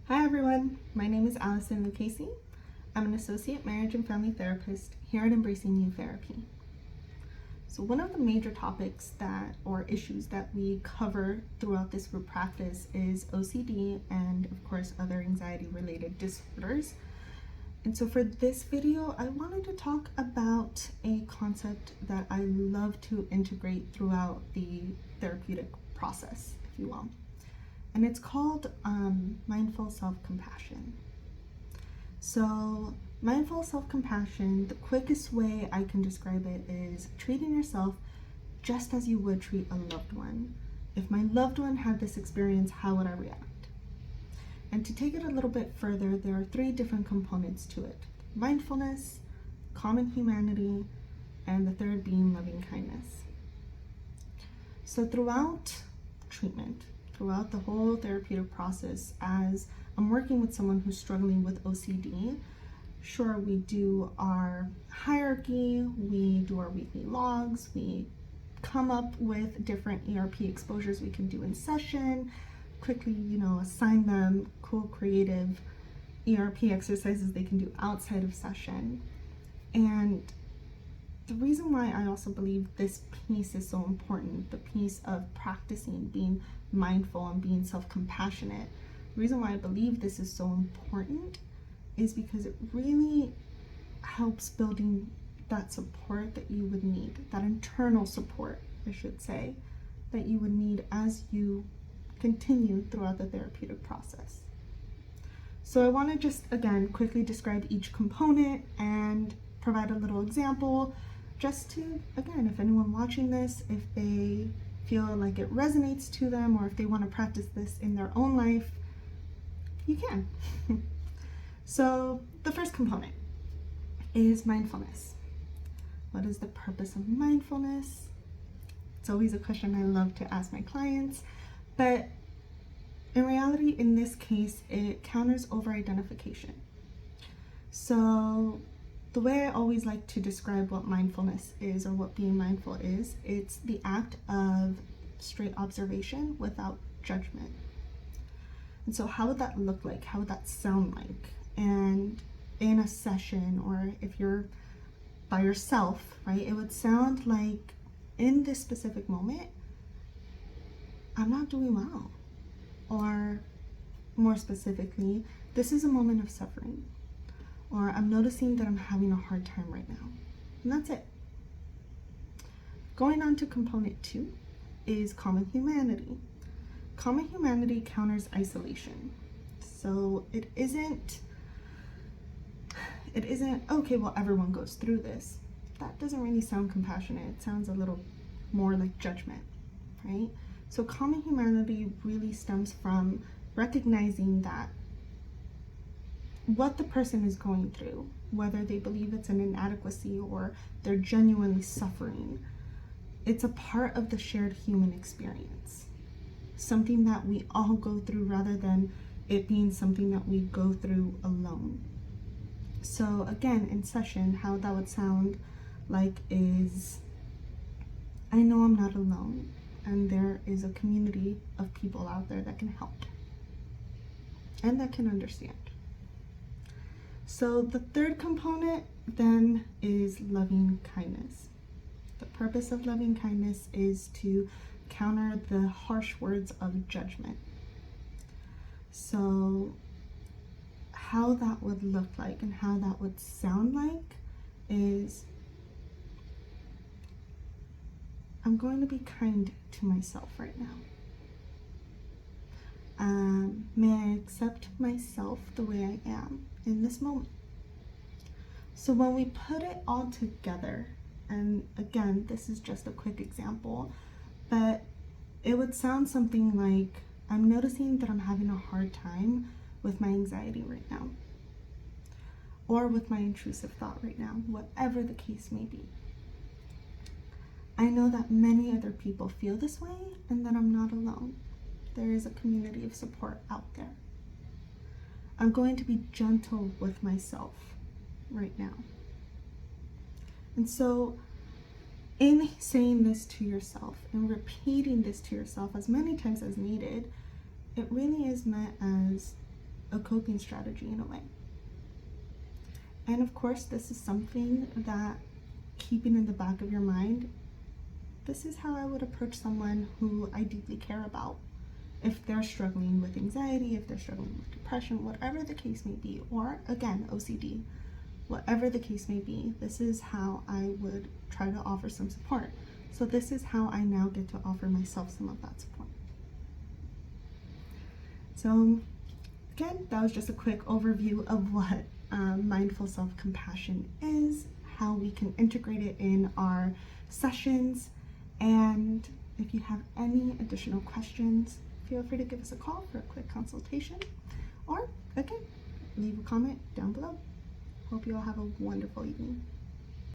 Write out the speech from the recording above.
Hi everyone, my name is Allison Lucchese. I'm an associate marriage and family therapist here at Embracing You Therapy. So one of the major topics or issues that we cover throughout this group practice is OCD and of course other anxiety related disorders. And so for this video, I wanted to talk about a concept that I love to integrate throughout the therapeutic process, if you will. And it's called mindful self-compassion. So mindful self-compassion, the quickest way I can describe it is treating yourself just as you would treat a loved one. If my loved one had this experience, how would I react? And to take it a little bit further, there are 3 different components to it: mindfulness, common humanity, and the third being loving kindness. So throughout treatment, throughout the whole therapeutic process, as I'm working with someone who's struggling with OCD, sure, we do our hierarchy, we do our weekly logs, we come up with different ERP exposures we can do in session, quickly, assign them cool, creative ERP exercises they can do outside of session. And the reason why I also believe this piece is so important, the piece of practicing being mindful and being self-compassionate, the reason why I believe this is so important is because it really helps building that support that you would need, that internal support, I should say, that you would need as you continue throughout the therapeutic process. So I want to just, again, quickly describe each component and provide a little example just to, again, if anyone watching this, if they feel like it resonates to them or if they want to practice this in their own life, you can. So the first component is mindfulness. What is the purpose of mindfulness? It's always a question I love to ask my clients, but in reality, in this case, it counters over-identification. So the way I always like to describe what mindfulness is, or what being mindful is, it's the act of straight observation without judgment. And so how would that look like? How would that sound like? And in a session, or if you're by yourself, right, it would sound like, in this specific moment, I'm not doing well. Or more specifically, this is a moment of suffering. Or I'm noticing that I'm having a hard time right now. And that's it. Going on to component 2 is common humanity. Common humanity counters isolation. So it isn't, okay, well, everyone goes through this. That doesn't really sound compassionate. It sounds a little more like judgment, right? So common humanity really stems from recognizing that what the person is going through, whether they believe it's an inadequacy or they're genuinely suffering, it's a part of the shared human experience. Something that we all go through rather than it being something that we go through alone. So again, in session, how that would sound like is, I know I'm not alone, and there is a community of people out there that can help and that can understand. So the third component then is loving kindness. The purpose of loving kindness is to counter the harsh words of judgment. So how that would look like and how that would sound like is, I'm going to be kind to myself right now. May I accept myself the way I am in this moment? So when we put it all together, and again, this is just a quick example, but it would sound something like, I'm noticing that I'm having a hard time with my anxiety right now, or with my intrusive thought right now, whatever the case may be. I know that many other people feel this way and that I'm not alone. There is a community of support out there. I'm going to be gentle with myself right now. And so in saying this to yourself and repeating this to yourself as many times as needed, it really is meant as a coping strategy in a way. And of course, this is something that, keeping in the back of your mind, this is how I would approach someone who I deeply care about. If they're struggling with anxiety, if they're struggling with depression, whatever the case may be, or again, OCD, whatever the case may be, this is how I would try to offer some support. So this is how I now get to offer myself some of that support. So again, that was just a quick overview of what mindful self-compassion is, how we can integrate it in our sessions, and if you have any additional questions, feel free to give us a call for a quick consultation, or again, leave a comment down below. Hope you all have a wonderful evening.